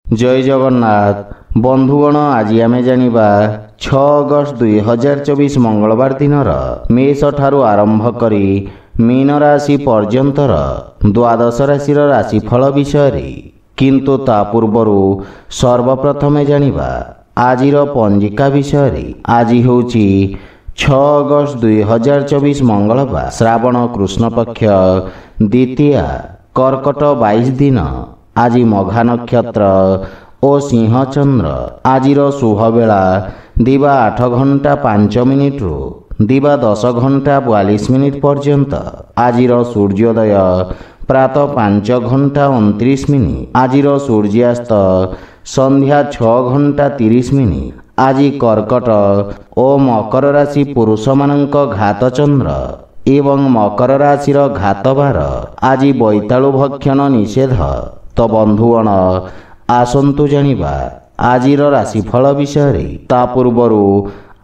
जय जगन्नाथ बंधुगण आज आमे जानिबा 6 अगस्त 2024 मंगलवार दिनर मेष ठारू आरंभ करी मीन राशि पर्यंतर द्वादश राशिर राशिफल विषय किंतु ता पूर्वरु सर्वप्रथमे जानिबा आजिर पंजिका विषय। आज होउची 6 अगस्त 2024 मंगलवार श्रावण कृष्ण पक्ष द्वितीया कर्कट 22 दिन। आज मघा नक्षत्र और सिंह चंद्र। आजिर शुभ बेला दिवा 8 घंटा 5 मिनिट रु दिवा 10 घंटा 42 मिनिट पर्यंत। आजिर सूर्योदय प्रातः 5 घंटा 29 मिनिट। आजिर सूर्यास्त संध्या 6 घंटा 30 मिनिट। आज कर्कट और मकर राशि पुरुष मानक घात चंद्र एवं मकर राशिर घात बार। आज बैतालु भक्षण निषेध। तो बंधुगण आसंतु जानिबा आजिर राशिफल विषय। ता पूर्वरु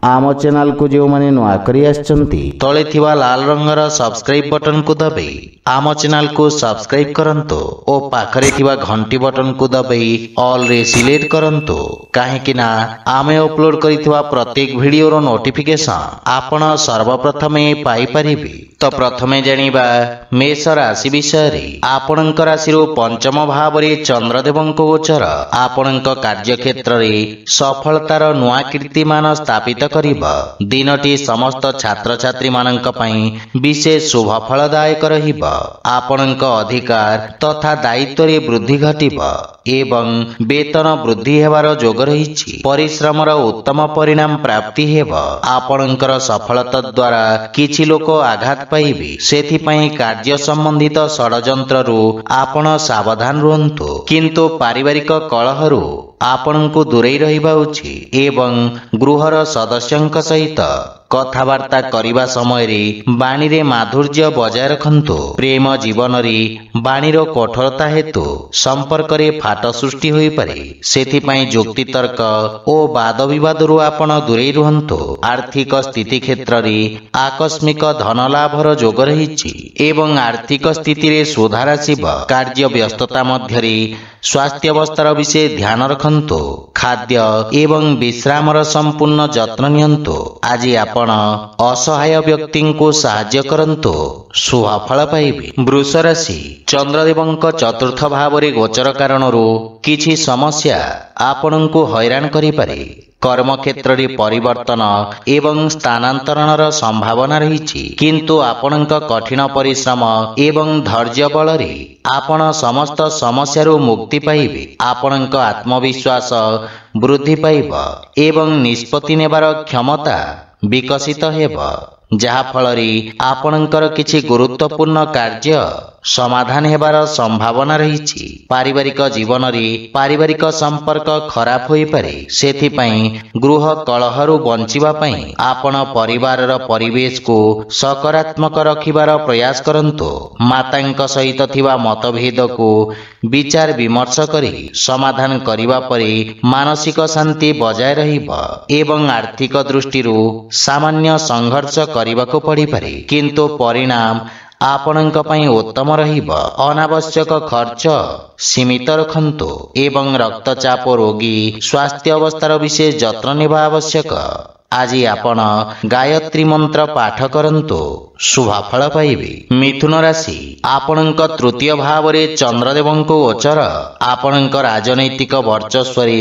आम चैनल को जो माने नुआ करी आछंती तळे थिबा लाल रंगर सब्सक्राइब बटन को दबाई आम चैनल को सब्सक्राइब करंतो ओ पाखरे थिबा घंटी बटन को दबाई ऑल रे सिलेक्ट करंतो काहेकि ना आमे अपलोड करिथिबा प्रत्येक वीडियो रो नोटिफिकेशन आपण सर्वप्रथमे पाई परिबे। तो प्रथमे जानिबा मेष राशि विषय। आपणक राशि रो पंचम भाव रे चंद्रदेवंक गोचर आपणक कार्य क्षेत्र रे सफलतार नुआ कीर्तिमान स्थापित करिबा। दिनटी समस्त छात्र छात्री मानक पई विशेष शुभ फलदायक रहिबा। आपणक अधिकार तथा दायित्व रे वृद्धि घटिबा एवं वेतन वृद्धि हेबार जोग रहिछि। परिश्रमर उत्तम परिणाम प्राप्ति हेबा। आपणकर सफलता द्वारा किछि लोक आघात पाइबे सेथि पई कार्य संबंधित षडयंत्र रु आपण सावधान रुहंतु किंतु पारिवारिक कलहरु आपणको दूरेई रहिबा उचित एवं गृहर सदस्यंक सहित कथावार्ता करिबा समय रे बाणी रे माधुर्य बजाय रखंतु। प्रेम जीवन रे बाणीर कठोरता हेतु संपर्क रे फाट सृष्टि होई पारे सेथि पई जुक्ति तर्क ओ वाद विवाद रु आपण दूरेई रुहंतु। आर्थिक स्थिति क्षेत्र रे आकस्मिक धन लाभर जोग रहिछि एवं आर्थिक स्थिति रे सुधार आसीबा। कार्य व्यस्तता मध्य रे स्वास्थ्य अवस्थार विषय ध्यान रखंतु। खाद्य एवं विश्रामर संपूर्ण जत्न नियंतु। आज आपण असहाय व्यक्ति को साहाय्य करंतु शुभ फल पाइबे। वृष राशि चंद्रदेवंक चतुर्थ भाव रे गोचर कारणरू किछि समस्या आपणको हैरान करि पारे। कर्म क्षेत्र रे परिवर्तन एवं स्थानांतरणर संभावना रहिछि किंतु आपणक कठिन परिश्रम एवं धैर्य बल रे आपण समस्त समस्या रु मुक्ति पाइबे। आपणक आत्मविश्वास वृद्धि पाइब एवं निष्पत्ति नेबार क्षमता विकसित हेबा जहा फल रे आपणकर किछि गुरुत्वपूर्ण कार्य समाधान हेबार संभावना रहिछि। पारिवारिक जीवन रे पारिवारिक संपर्क खराब होई पारे सेथि पई गृह कलहरु बंचिबा पई आपण परिवारर परिवेश को सकारात्मक रखिबार प्रयास करंतु। मातांक सहित थिबा मतभेद को विचार विमर्श करी समाधान करिबा परे मानसिक शांति बजाय रहिबा एवं आर्थिक दृष्टिरु सामान्य संघर्ष करिबाको पड़ी पारे किंतु परिणाम आपणक पई उत्तम रहिबा। अनावश्यक खर्च सीमित रखंतु एवं रक्तचाप रोगी स्वास्थ्य अवस्थार विशेष जत्न नेबा आवश्यक। आज आपण गायत्री मंत्र पाठ करंतु शुभ फल पाइबे। मिथुन राशि आपणक तृतीय भाव रे चंद्रदेवंक गोचर आपणक राजनैतिक वर्चस्व रे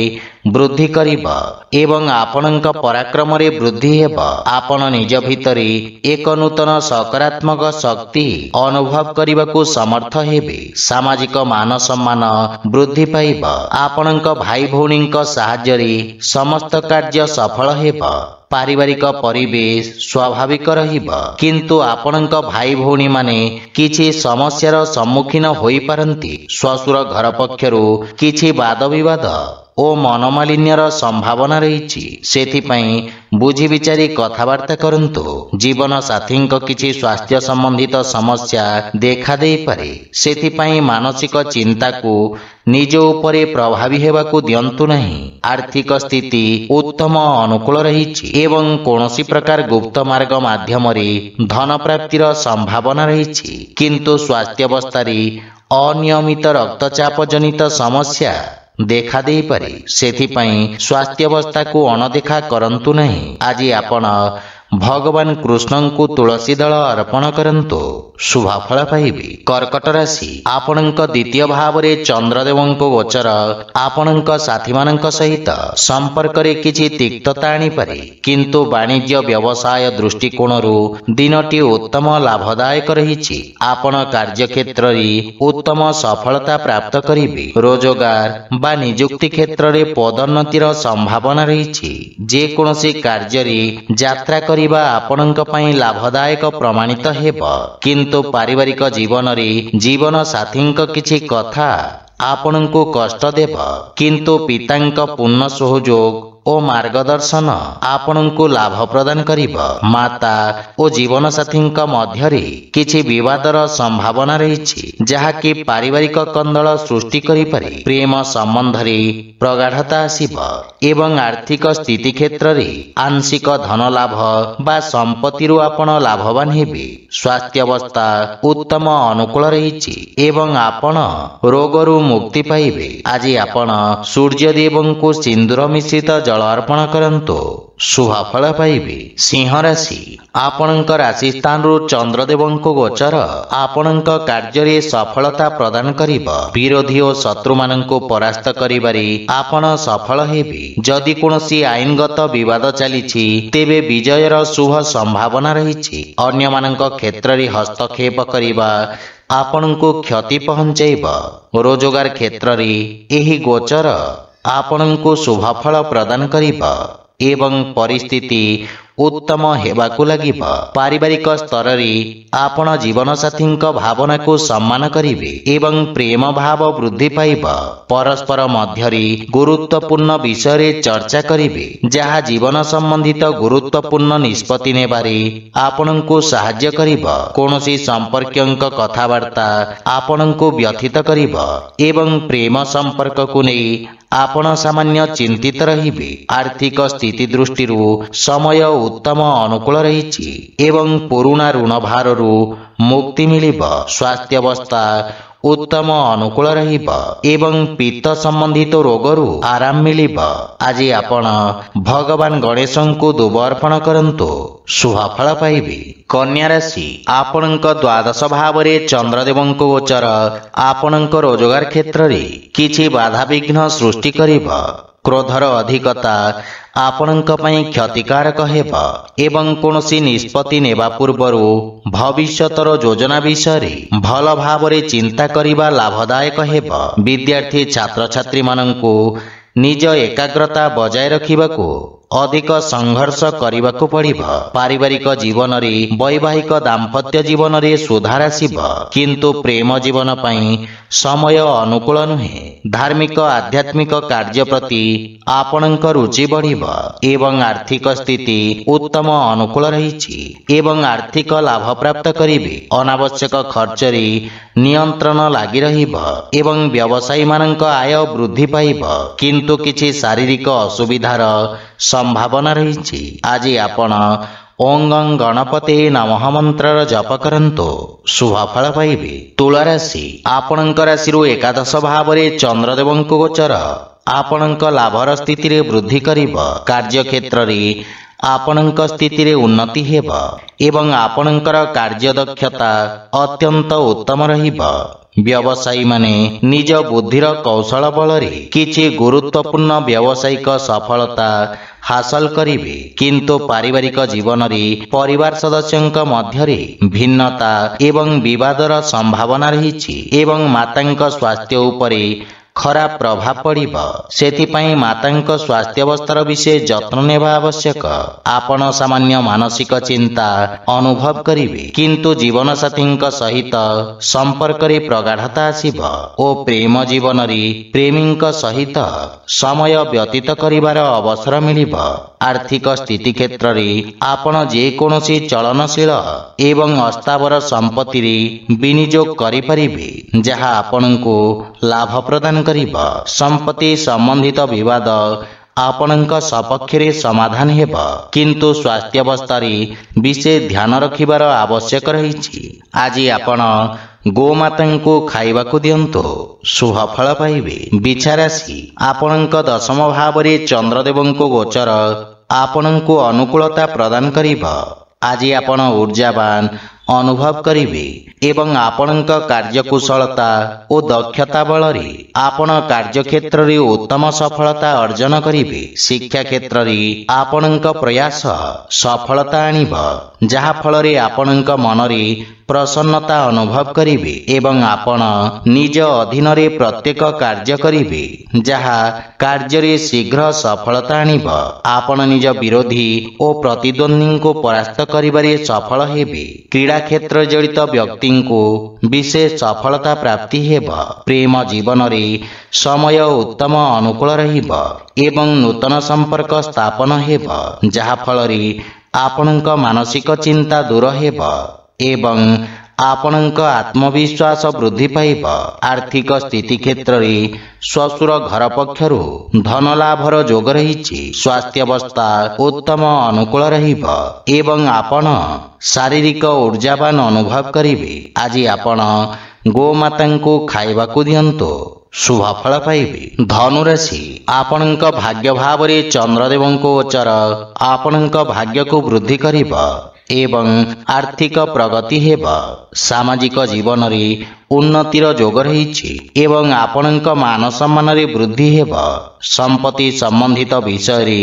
वृद्धि करिबा एवं आपणक पराक्रम रे वृद्धि हेबा। आपण निज भितरे एक नूतन सकारात्मक शक्ति अनुभव करिबाकू समर्थ हेबे। सामाजिक मान सम्मान वृद्धि पाइबा। आपणक भाई भौणीक सहाय्य रे समस्त कार्य सफल हेबा। पारिवारिक परिवेश स्वाभाविक रहिबा किंतु आपणक भाई भौणी माने किछि समस्यार सम्मुखीन होई पारंती। ससुर घर पक्षरु किछि वाद विवाद ओ मनमालिन्यर संभावना रहिछि सेथि पई बुझी विचारी कथावार्ता करंतु। जीवन साथी किछि स्वास्थ्य संबंधित समस्या देखा दे पारे सेथि पई मानसिक चिंता को निज उपरे प्रभावी हेबाकू दियंतु नहीं। आर्थिक स्थिति उत्तम अनुकूल रहिछि एवं कोनोसी प्रकार गुप्त मार्ग माध्यम रे धन प्राप्तिर संभावना रहिछि किंतु स्वास्थ्य अवस्था रे अनियमित रक्तचाप जनित समस्या ଦେଖାଦେଇପାରେ। ସେଥିପାଇଁ ସ୍ୱାସ୍ଥ୍ୟାବସ୍ଥାକୁ ଅଣଦେଖା କରନ୍ତୁ ନାହିଁ। ଆଜି ଆପଣ ଭଗବାନ କୃଷ୍ଣଙ୍କୁ ତୁଳସୀ ଦଳ ଅର୍ପଣ କରନ୍ତୁ, ଶୁଭଫଳ ପାଇବେ। କର୍କଟ ରାଶି, ଆପଣଙ୍କ ଦ୍ୱିତୀୟ ଭାବରେ ଚନ୍ଦ୍ରଦେବଙ୍କ ଗୋଚର ଆପଣଙ୍କ ସାଥୀମାନଙ୍କ ସହିତ ସମ୍ପର୍କରେ କିଛି ତିକ୍ତତା ଆଣିପାରେ, କିନ୍ତୁ ବାଣିଜ୍ୟ ବ୍ୟବସାୟ ଦୃଷ୍ଟିକୋଣରୁ ଦିନଟି ଉତ୍ତମ ଲାଭଦାୟକ ରହିଛି। ଆପଣ କାର୍ଯ୍ୟକ୍ଷେତ୍ରରେ ଉତ୍ତମ ସଫଳତା ପ୍ରାପ୍ତ କରିବେ। ରୋଜଗାର ବା ନିଯୁକ୍ତି କ୍ଷେତ୍ରରେ ପଦୋନ୍ନତିର ସମ୍ଭାବନା ରହିଛି। ଯେକୌଣସି କାର୍ଯ୍ୟରେ ଯାତ୍ରା କରିବା ଆପଣଙ୍କ ପାଇଁ ଲାଭଦାୟକ ପ୍ରମାଣିତ ହେବ, କିନ୍ତୁ ପାରିବାରିକ ଜୀବନରେ ଜୀବନ ସାଥୀଙ୍କ କିଛି କଥା ଆପଣଙ୍କୁ କଷ୍ଟ ଦେବ, କିନ୍ତୁ ପିତାଙ୍କ ପୂର୍ଣ୍ଣ ସହଯୋଗ ଓ ମାର୍ଗଦର୍ଶନ ଆପଣଙ୍କୁ ଲାଭ ପ୍ରଦାନ କରିବ। ମାତା ଓ ଜୀବନସାଥୀଙ୍କ ମଧ୍ୟରେ କିଛି ବିବାଦର ସମ୍ଭାବନା ରହିଛି, ଯାହାକି ପାରିବାରିକ କନ୍ଦଳ ସୃଷ୍ଟି କରିପାରେ। ପ୍ରେମ ସମ୍ବନ୍ଧରେ ପ୍ରଗାଢ଼ତା ଆସିବ ଏବଂ ଆର୍ଥିକ ସ୍ଥିତି କ୍ଷେତ୍ରରେ ଆଂଶିକ ଧନ ଲାଭ ବା ସମ୍ପତ୍ତିରୁ ଆପଣ ଲାଭବାନ ହେବେ। ସ୍ୱାସ୍ଥ୍ୟାବସ୍ଥା ଉତ୍ତମ ଅନୁକୂଳ ରହିଛି ଏବଂ ଆପଣ ରୋଗରୁ ମୁକ୍ତି ପାଇବେ। ଆଜି ଆପଣ ସୂର୍ଯ୍ୟଦେବଙ୍କୁ ସିନ୍ଦୁର ମିଶ୍ରିତ ଜଳ ଅର୍ପଣ କରନ୍ତୁ, ଶୁଭଫଳ ପାଇବେ। ସିଂହ ରାଶି, ଆପଣଙ୍କ ରାଶି ସ୍ଥାନରୁ ଚନ୍ଦ୍ରଦେବଙ୍କ ଗୋଚର ଆପଣଙ୍କ କାର୍ଯ୍ୟରେ ସଫଳତା ପ୍ରଦାନ କରିବ। ବିରୋଧୀ ଓ ଶତ୍ରୁମାନଙ୍କୁ ପରାସ୍ତ କରିବାରେ ଆପଣ ସଫଳ ହେବେ। ଯଦି କୌଣସି ଆଇନଗତ ବିବାଦ ଚାଲିଛି, ତେବେ ବିଜୟର ଶୁଭ ସମ୍ଭାବନା ରହିଛି। ଅନ୍ୟମାନଙ୍କ କ୍ଷେତ୍ରରେ ହସ୍ତକ୍ଷେପ କରିବା ଆପଣଙ୍କୁ କ୍ଷତି ପହଞ୍ଚାଇବ। ରୋଜଗାର କ୍ଷେତ୍ରରେ ଏହି ଗୋଚର ଆପଣଙ୍କୁ ଶୁଭଫଳ ପ୍ରଦାନ କରିବ ଏବଂ ପରିସ୍ଥିତି ଉତ୍ତମ ହେବାକୁ ଲାଗିବ। ପାରିବାରିକ ସ୍ତରରେ ଆପଣ ଜୀବନସାଥୀଙ୍କ ଭାବନାକୁ ସମ୍ମାନ କରିବେ ଏବଂ ପ୍ରେମ ଭାବ ବୃଦ୍ଧି ପାଇବ। ପରସ୍ପର ମଧ୍ୟରେ ଗୁରୁତ୍ୱପୂର୍ଣ୍ଣ ବିଷୟରେ ଚର୍ଚ୍ଚା କରିବେ, ଯାହା ଜୀବନ ସମ୍ବନ୍ଧିତ ଗୁରୁତ୍ୱପୂର୍ଣ୍ଣ ନିଷ୍ପତ୍ତି ନେବାରେ ଆପଣଙ୍କୁ ସାହାଯ୍ୟ କରିବ। କୌଣସି ସମ୍ପର୍କୀୟଙ୍କ କଥାବାର୍ତ୍ତା ଆପଣଙ୍କୁ ବ୍ୟଥିତ କରିବ ଏବଂ ପ୍ରେମ ସମ୍ପର୍କକୁ ନେଇ ଆପଣ ସାମାନ୍ୟ ଚିନ୍ତିତ ରହିବେ। ଆର୍ଥିକ ସ୍ଥିତି ଦୃଷ୍ଟିରୁ ସମୟ ଉତ୍ତମ ଅନୁକୂଳ ରହିଛି ଏବଂ ପୁରୁଣା ଋଣ ଭାରରୁ ମୁକ୍ତି ମିଳିବ। ସ୍ୱାସ୍ଥ୍ୟାବସ୍ଥା ଉତ୍ତମ ଅନୁକୂଳ ରହିବ ଏବଂ ପିତ୍ତ ସମ୍ବନ୍ଧିତ ରୋଗରୁ ଆରାମ ମିଳିବ। ଆଜି ଆପଣ ଭଗବାନ ଗଣେଶଙ୍କୁ ଦୁବ ଅର୍ପଣ କରନ୍ତୁ, ଶୁଭଫଳ ପାଇବେ। କନ୍ୟା ରାଶି, ଆପଣଙ୍କ ଦ୍ୱାଦଶ ଭାବରେ ଚନ୍ଦ୍ରଦେବଙ୍କ ଗୋଚର ଆପଣଙ୍କ ରୋଜଗାର କ୍ଷେତ୍ରରେ କିଛି ବାଧାବିଘ୍ନ ସୃଷ୍ଟି କରିବ। କ୍ରୋଧର ଅଧିକତା ଆପଣଙ୍କ ପାଇଁ କ୍ଷତିକାରକ ହେବ ଏବଂ କୌଣସି ନିଷ୍ପତ୍ତି ନେବା ପୂର୍ବରୁ ଭବିଷ୍ୟତର ଯୋଜନା ବିଷୟରେ ଭଲ ଭାବରେ ଚିନ୍ତା କରିବା ଲାଭଦାୟକ ହେବ। ବିଦ୍ୟାର୍ଥୀ ଛାତ୍ରଛାତ୍ରୀମାନଙ୍କୁ ନିଜ ଏକାଗ୍ରତା ବଜାୟ ରଖିବାକୁ ଅଧିକ ସଂଘର୍ଷ କରିବାକୁ ପଡ଼ିବ। ପାରିବାରିକ ଜୀବନରେ ବୈବାହିକ ଦାମ୍ପତ୍ୟ ଜୀବନରେ ସୁଧାର ଆସିବ, କିନ୍ତୁ ପ୍ରେମ ଜୀବନ ପାଇଁ ସମୟ ଅନୁକୂଳ ନୁହେଁ। ଧାର୍ମିକ ଆଧ୍ୟାତ୍ମିକ କାର୍ଯ୍ୟ ପ୍ରତି ଆପଣଙ୍କ ରୁଚି ବଢ଼ିବ ଏବଂ ଆର୍ଥିକ ସ୍ଥିତି ଉତ୍ତମ ଅନୁକୂଳ ରହିଛି ଏବଂ ଆର୍ଥିକ ଲାଭ ପ୍ରାପ୍ତ କରିବେ। ଅନାବଶ୍ୟକ ଖର୍ଚ୍ଚରେ ନିୟନ୍ତ୍ରଣ ଲାଗି ରହିବ ଏବଂ ବ୍ୟବସାୟୀମାନଙ୍କ ଆୟ ବୃଦ୍ଧି ପାଇବ, କିନ୍ତୁ କିଛି ଶାରୀରିକ ଅସୁବିଧାର ସମ୍ଭାବନା ରହିଛି। ଆଜି ଆପଣ ଓଁ ଗଣପତେ ନମଃ ମନ୍ତ୍ରର ଜପ କରନ୍ତୁ, ଶୁଭଫଳ ପାଇବେ। ତୁଳା ରାଶି, ଆପଣଙ୍କ ରାଶିରୁ ଏକାଦଶ ଭାବରେ ଚନ୍ଦ୍ରଦେବଙ୍କ ଗୋଚର ଆପଣଙ୍କ ଲାଭର ସ୍ଥିତିରେ ବୃଦ୍ଧି କରିବ। କାର୍ଯ୍ୟକ୍ଷେତ୍ରରେ ଆପଣଙ୍କ ସ୍ଥିତିରେ ଉନ୍ନତି ହେବ ଏବଂ ଆପଣଙ୍କର କାର୍ଯ୍ୟଦକ୍ଷତା ଅତ୍ୟନ୍ତ ଉତ୍ତମ ରହିବ। ବ୍ୟବସାୟୀମାନେ ନିଜ ବୁଦ୍ଧିର କୌଶଳ ବଳରେ କିଛି ଗୁରୁତ୍ୱପୂର୍ଣ୍ଣ ବ୍ୟବସାୟିକ ସଫଳତା ହାସଲ କରିବେ, କିନ୍ତୁ ପାରିବାରିକ ଜୀବନରେ ପରିବାର ସଦସ୍ୟଙ୍କ ମଧ୍ୟରେ ଭିନ୍ନତା ଏବଂ ବିବାଦର ସମ୍ଭାବନା ରହିଛି ଏବଂ ମାତାଙ୍କ ସ୍ୱାସ୍ଥ୍ୟ ଉପରେ ଖରାପ ପ୍ରଭାବ ପଡ଼ିବ। ସେଥିପାଇଁ ମାତାଙ୍କ ସ୍ୱାସ୍ଥ୍ୟାବସ୍ଥାର ବିଷୟ ଯତ୍ନ ନେବା ଆବଶ୍ୟକ। ଆପଣ ସାମାନ୍ୟ ମାନସିକ ଚିନ୍ତା ଅନୁଭବ କରିବେ, କିନ୍ତୁ ଜୀବନସାଥୀଙ୍କ ସହିତ ସମ୍ପର୍କରେ ପ୍ରଗାଢ଼ତା ଆସିବ ଓ ପ୍ରେମ ଜୀବନରେ ପ୍ରେମୀଙ୍କ ସହିତ ସମୟ ବ୍ୟତୀତ କରିବାର ଅବସର ମିଳିବ। ଆର୍ଥିକ ସ୍ଥିତି କ୍ଷେତ୍ରରେ ଆପଣ ଯେକୌଣସି ଚଳନଶୀଳ ଏବଂ ଅସ୍ଥାବର ସମ୍ପତ୍ତିରେ ବିନିଯୋଗ କରିପାରିବେ, ଯାହା ଆପଣଙ୍କୁ ଲାଭ ପ୍ରଦାନ କରିବ। ସମ୍ପତ୍ତି ସମ୍ବନ୍ଧିତ ବିବାଦ ଆପଣଙ୍କ ସପକ୍ଷରେ ସମାଧାନ ହେବ, କିନ୍ତୁ ସ୍ୱାସ୍ଥ୍ୟାବସ୍ଥାରେ ବିଶେଷ ଧ୍ୟାନ ରଖିବାର ଆବଶ୍ୟକ ରହିଛି। ଆଜି ଆପଣ ଗୋମାତାଙ୍କୁ ଖାଇବାକୁ ଦିଅନ୍ତୁ, ଶୁଭ ଫଳ ପାଇବେ। ବିଛା ରାଶି, ଆପଣଙ୍କ ଦଶମ ଭାବରେ ଚନ୍ଦ୍ରଦେବଙ୍କ ଗୋଚର ଆପଣଙ୍କୁ ଅନୁକୂଳତା ପ୍ରଦାନ କରିବ। ଆଜି ଆପଣ ଊର୍ଜାବାନ ଅନୁଭବ କରିବେ ଏବଂ ଆପଣଙ୍କ କାର୍ଯ୍ୟକୁଶଳତା ଓ ଦକ୍ଷତା ବଳରେ ଆପଣ କାର୍ଯ୍ୟକ୍ଷେତ୍ରରେ ଉତ୍ତମ ସଫଳତା ଅର୍ଜନ କରିବେ। ଶିକ୍ଷା କ୍ଷେତ୍ରରେ ଆପଣଙ୍କ ପ୍ରୟାସ ସଫଳତା ଆଣିବ, ଯାହା ଫଳରେ ଆପଣଙ୍କ ମନରେ ପ୍ରସନ୍ନତା ଅନୁଭବ କରିବେ ଏବଂ ଆପଣ ନିଜ ଅଧୀନରେ ପ୍ରତ୍ୟେକ କାର୍ଯ୍ୟ କରିବେ, ଯାହା କାର୍ଯ୍ୟରେ ଶୀଘ୍ର ସଫଳତା ଆଣିବ। ଆପଣ ନିଜ ବିରୋଧୀ ଓ ପ୍ରତିଦ୍ୱନ୍ଦ୍ୱୀଙ୍କୁ ପରାସ୍ତ କରିବାରେ ସଫଳ ହେବେ। କ୍ରୀଡ଼ା କ୍ଷେତ୍ର ଜଡ଼ିତ ବ୍ୟକ୍ତିଙ୍କୁ ବିଶେଷ ସଫଳତା ପ୍ରାପ୍ତି ହେବ। ପ୍ରେମ ଜୀବନରେ ସମୟ ଉତ୍ତମ ଅନୁକୂଳ ରହିବ ଏବଂ ନୂତନ ସମ୍ପର୍କ ସ୍ଥାପନ ହେବ, ଯାହା ଫଳରେ ଆପଣଙ୍କ ମାନସିକ ଚିନ୍ତା ଦୂର ହେବ ଏବଂ ଆପଣଙ୍କ ଆତ୍ମବିଶ୍ୱାସ ବୃଦ୍ଧି ପାଇବ। ଆର୍ଥିକ ସ୍ଥିତି କ୍ଷେତ୍ରରେ ଶ୍ୱଶୁର ଘର ପକ୍ଷରୁ ଧନ ଲାଭର ଯୋଗ ରହିଛି। ସ୍ୱାସ୍ଥ୍ୟାବସ୍ଥା ଉତ୍ତମ ଅନୁକୂଳ ରହିବ ଏବଂ ଆପଣ ଶାରୀରିକ ଊର୍ଜାବାନ ଅନୁଭବ କରିବେ। ଆଜି ଆପଣ ଗୋମାତାଙ୍କୁ ଖାଇବାକୁ ଦିଅନ୍ତୁ, ଶୁଭ ଫଳ ପାଇବେ। ଧନୁରାଶି, ଆପଣଙ୍କ ଭାଗ୍ୟ ଭାବରେ ଚନ୍ଦ୍ରଦେବଙ୍କ ଗୋଚର ଆପଣଙ୍କ ଭାଗ୍ୟକୁ ବୃଦ୍ଧି କରିବ ଏବଂ ଆର୍ଥିକ ପ୍ରଗତି ହେବ। ସାମାଜିକ ଜୀବନରେ ଉନ୍ନତିର ଯୋଗ ରହିଛି ଏବଂ ଆପଣଙ୍କ ମାନ ସମ୍ମାନରେ ବୃଦ୍ଧି ହେବ। ସମ୍ପତ୍ତି ସମ୍ବନ୍ଧିତ ବିଷୟରେ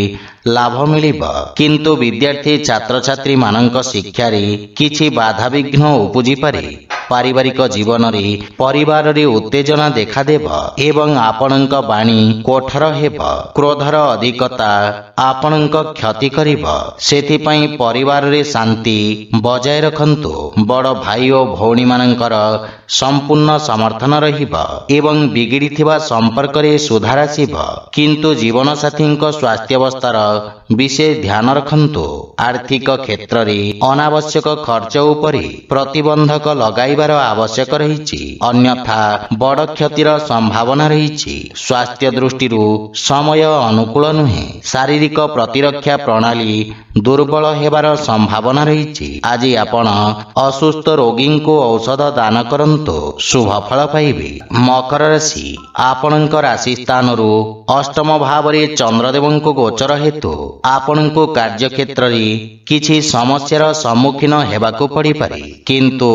ଲାଭ ମିଳିବ, କିନ୍ତୁ ବିଦ୍ୟାର୍ଥୀ ଛାତ୍ରଛାତ୍ରୀମାନଙ୍କ ଶିକ୍ଷାରେ କିଛି ବାଧାବିଘ୍ନ ଉପୁଜିପାରେ। ପାରିବାରିକ ଜୀବନରେ ପରିବାରରେ ଉତ୍ତେଜନା ଦେଖାଦେବ ଏବଂ ଆପଣଙ୍କ ବାଣୀ କୋଠର ହେବ। କ୍ରୋଧର ଅଧିକତା ଆପଣଙ୍କ କ୍ଷତି କରିବ, ସେଥିପାଇଁ ପରିବାରରେ ଶାନ୍ତି ବଜାୟ ରଖନ୍ତୁ। ବଡ଼ ଭାଇ ଓ ଭଉଣୀମାନଙ୍କର ସମ୍ପୂର୍ଣ୍ଣ ସମର୍ଥନ ରହିବ ଏବଂ ବିଗିଡ଼ିଥିବା ସମ୍ପର୍କରେ ସୁଧାର ଆସିବ, କିନ୍ତୁ ଜୀବନସାଥୀଙ୍କ ସ୍ୱାସ୍ଥ୍ୟାବସ୍ଥାର ବିଶେଷ ଧ୍ୟାନ ରଖନ୍ତୁ। ଆର୍ଥିକ କ୍ଷେତ୍ରରେ ଅନାବଶ୍ୟକ ଖର୍ଚ୍ଚ ଉପରେ ପ୍ରତିବନ୍ଧକ ଲଗାଇବାର ଆବଶ୍ୟକ ରହିଛି, ଅନ୍ୟଥା ବଡ଼ କ୍ଷତିର ସମ୍ଭାବନା ରହିଛି। ସ୍ୱାସ୍ଥ୍ୟ ଦୃଷ୍ଟିରୁ ସମୟ ଅନୁକୂଳ ନୁହେଁ। ଶାରୀରିକ ପ୍ରତିରକ୍ଷା ପ୍ରଣାଳୀ ଦୁର୍ବଳ ହେବାର ସମ୍ଭାବନା ରହିଛି। ଆଜି ଆପଣ ଅସୁସ୍ଥ ରୋଗୀଙ୍କୁ ଔଷଧ ଦାନ କରନ୍ତୁ, ଶୁଭ ଫଳ ପାଇବେ। ମକର ରାଶି, ଆପଣଙ୍କ ରାଶି ସ୍ଥାନରୁ ଅଷ୍ଟମ ଭାବରେ ଚନ୍ଦ୍ରଦେବଙ୍କ ଗୋଚର ହେତୁ ଆପଣଙ୍କୁ କାର୍ଯ୍ୟକ୍ଷେତ୍ରରେ କିଛି ସମସ୍ୟାର ସମ୍ମୁଖୀନ ହେବାକୁ ପଡ଼ିପାରେ, କିନ୍ତୁ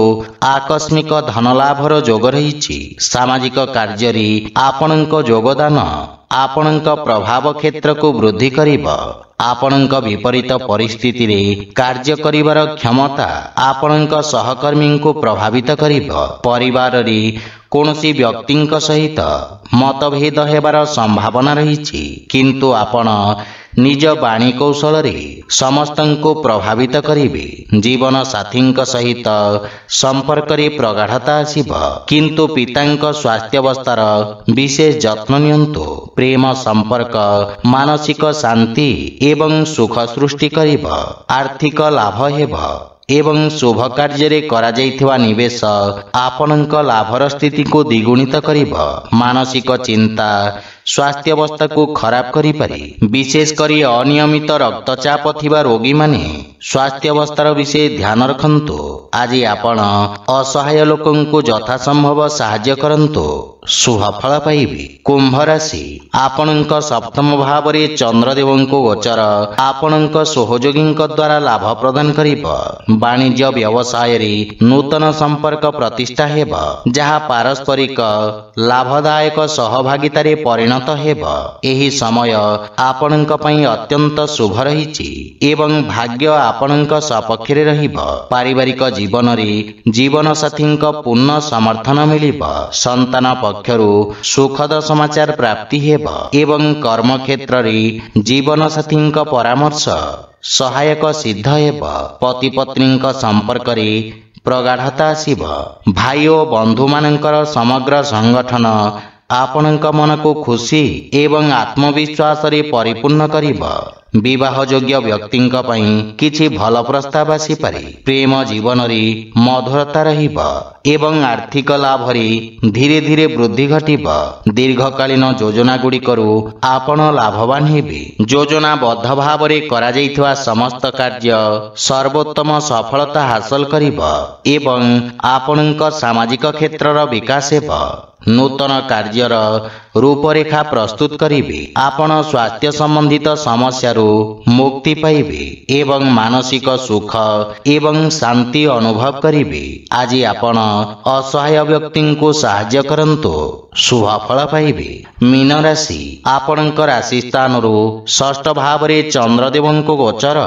ଆକସ୍ମିକ ଧନଲାଭର ଯୋଗ ରହିଛି। ସାମାଜିକ କାର୍ଯ୍ୟରେ ଆପଣଙ୍କ ଯୋଗଦାନ ଆପଣଙ୍କ ପ୍ରଭାବ କ୍ଷେତ୍ରକୁ ବୃଦ୍ଧି କରିବ। ଆପଣଙ୍କ ବିପରୀତ ପରିସ୍ଥିତିରେ କାର୍ଯ୍ୟ କରିବାର କ୍ଷମତା ଆପଣଙ୍କ ସହକର୍ମୀଙ୍କୁ ପ୍ରଭାବିତ କରିବ। ପରିବାରରେ କୌଣସି ବ୍ୟକ୍ତିଙ୍କ ସହିତ ମତଭେଦ ହେବାର ସମ୍ଭାବନା ରହିଛି, କିନ୍ତୁ ଆପଣ ନିଜ ବାଣୀ କୌଶଳରେ ସମସ୍ତଙ୍କୁ ପ୍ରଭାବିତ କରିବେ। ଜୀବନ ସାଥୀଙ୍କ ସହିତ ସମ୍ପର୍କରେ ପ୍ରଗାଢ଼ତା ଆସିବ, କିନ୍ତୁ ପିତାଙ୍କ ସ୍ୱାସ୍ଥ୍ୟାବସ୍ଥାର ବିଶେଷ ଯତ୍ନ ନିଅନ୍ତୁ। ପ୍ରେମ ସମ୍ପର୍କ ମାନସିକ ଶାନ୍ତି ଏବଂ ସୁଖ ସୃଷ୍ଟି କରିବ। ଆର୍ଥିକ ଲାଭ ହେବ ଏବଂ ଶୁଭ କାର୍ଯ୍ୟରେ କରାଯାଇଥିବା ନିବେଶ ଆପଣଙ୍କ ଲାଭର ସ୍ଥିତିକୁ ଦ୍ୱିଗୁଣିତ କରିବ। ମାନସିକ ଚିନ୍ତା ସ୍ୱାସ୍ଥ୍ୟାବସ୍ଥାକୁ ଖରାପ କରିପାରେ, ବିଶେଷ କରି ଅନିୟମିତ ରକ୍ତଚାପ ଥିବା ରୋଗୀମାନେ ସ୍ୱାସ୍ଥ୍ୟାବସ୍ଥାର ବିଶେଷ ଧ୍ୟାନ ରଖନ୍ତୁ। ଆଜି ଆପଣ ଅସହାୟ ଲୋକଙ୍କୁ ଯଥାସମ୍ଭବ ସାହାଯ୍ୟ କରନ୍ତୁ, ଶୁଭ ଫଳ ପାଇବେ। କୁମ୍ଭ ରାଶି, ଆପଣଙ୍କ ସପ୍ତମ ଭାବରେ ଚନ୍ଦ୍ରଦେବଙ୍କ ଗୋଚର ଆପଣଙ୍କ ସହଯୋଗୀଙ୍କ ଦ୍ୱାରା ଲାଭ ପ୍ରଦାନ କରିବ। ବାଣିଜ୍ୟ ବ୍ୟବସାୟରେ ନୂତନ ସମ୍ପର୍କ ପ୍ରତିଷ୍ଠା ହେବ, ଯାହା ପାରସ୍ପରିକ ଲାଭଦାୟକ ସହଭାଗିତାରେ ପରିଣତ ହେବ। ଏହି ସମୟ ଆପଣଙ୍କ ପାଇଁ ଅତ୍ୟନ୍ତ ଶୁଭ ରହିଛି ଏବଂ ଭାଗ୍ୟ ଆପଣଙ୍କ ସପକ୍ଷରେ ରହିବ। ପାରିବାରିକ ଜୀବନରେ ଜୀବନସାଥୀଙ୍କ ପୂର୍ଣ୍ଣ ସମର୍ଥନ ମିଳିବ। ସନ୍ତାନ ପକ୍ଷରୁ ସୁଖଦ ସମାଚାର ପ୍ରାପ୍ତି ହେବ ଏବଂ କର୍ମକ୍ଷେତ୍ରରେ ଜୀବନସାଥୀଙ୍କ ପରାମର୍ଶ ସହାୟକ ସିଦ୍ଧ ହେବ। ପତି ପତ୍ନୀଙ୍କ ସମ୍ପର୍କରେ ପ୍ରଗାଢ଼ତା ଆସିବ। ଭାଇ ଓ ବନ୍ଧୁମାନଙ୍କର ସମଗ୍ର ସଂଗଠନ ଆପଣଙ୍କ ମନକୁ ଖୁସି ଏବଂ ଆତ୍ମବିଶ୍ୱାସରେ ପରିପୂର୍ଣ୍ଣ କରିବ। विवाह योग्य व्यक्ति किछि भल प्रस्ताव आसीपारे। प्रेम जीवन रे मधुरता रहिब एवं आर्थिक लाभ रे धीरे धीरे वृद्धि घटिब। दीर्घकालीन योजना गुड़िकरू आपण लाभवान हेबे। योजनाबद्ध भाव रे करा जाइथवा समस्त कार्य सर्वोत्तम सफलता हासिल करिब एवं आपणक सामाजिक क्षेत्रर विकास हेब। नूतन कार्यर रूपरेखा प्रस्तुत करिवे। आपण स्वास्थ्य संबंधित समस्यारू मुक्ति पाइबे एवं मानसिक सुख एवं शांति अनुभव करिवे। आज आपण असहाय व्यक्ति को साहाय्य करंतु शुभ फल पाइबे। मीन राशि आपणक राशि स्थान षष्ठ भाव रे चंद्रदेव को गोचर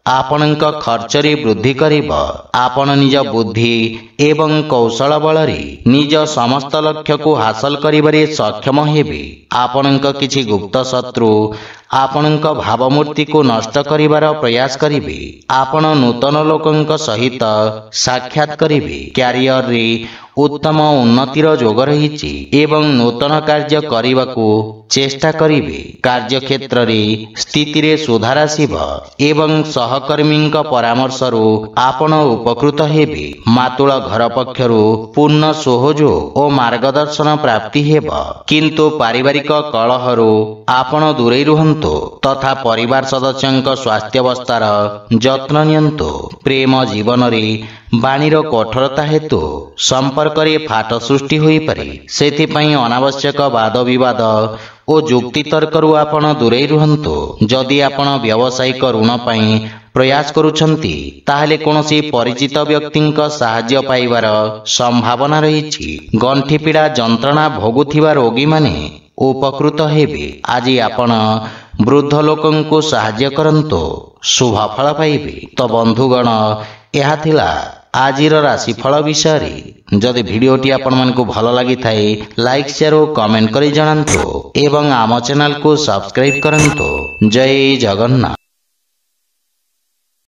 आपणक खर्च रे वृद्धि करिब। आपण निज बुद्धि एवं कौशल बल रे निज समस्त लक्ष्य को हासिल करिबारे सक्षम हेबे। आपणक किछि गुप्त शत्रु आपणक भावमूर्ति को नष्ट करिबार प्रयास करिवे। आपण नूतन लोकंक सहित साक्षात करिवे। क्यारियर रे उत्तम उन्नतिर जोग रहिछि एवं नूतन कार्य करिबाकू चेष्टा करिवे। कार्य क्षेत्र रे स्थिति रे सुधार आसिब एवं सहकर्मी परामर्श रु आपण उपकृत हेबे। मातुल घर पक्षरु पूर्ण सहयोग और मार्गदर्शन प्राप्ति हेब। किंतु पारिवारिक कलहरु आपण दूरे रुहंतु तथा परिवार सदस्यंक स्वास्थ्यावस्थार जत्न नियंतु। प्रेम जीवन रे बाणीर कठोरता हेतु संपर्क रे फाट सृष्टि होई पारे। सेथिपई अनावश्यक वाद विवाद और जुक्ति तर्करु आपण दूरे रुहंतु। जदि आपण व्यावसायिक ऋण पई प्रयास करुछंती ताहले कोनोसी परिचित व्यक्तिंक सहाय्य पाइबार संभावना रहिछि। गंठी पीड़ा जंत्रणा भोगुथिबा रोगी माने उपकृत हेबे। आज आपण वृद्ध लोकंको सहाय्य करंतु शुभ फल पाइबे। तो बंधुगण यह थिला आजिर राशिफल विषय। जदि भिडियोटी आपण मानकु भल लागि थाए लाइक शेयर और कमेंट करि जणांतु एवं आम चैनल को सब्सक्राइब करंतु। जय जगन्नाथ।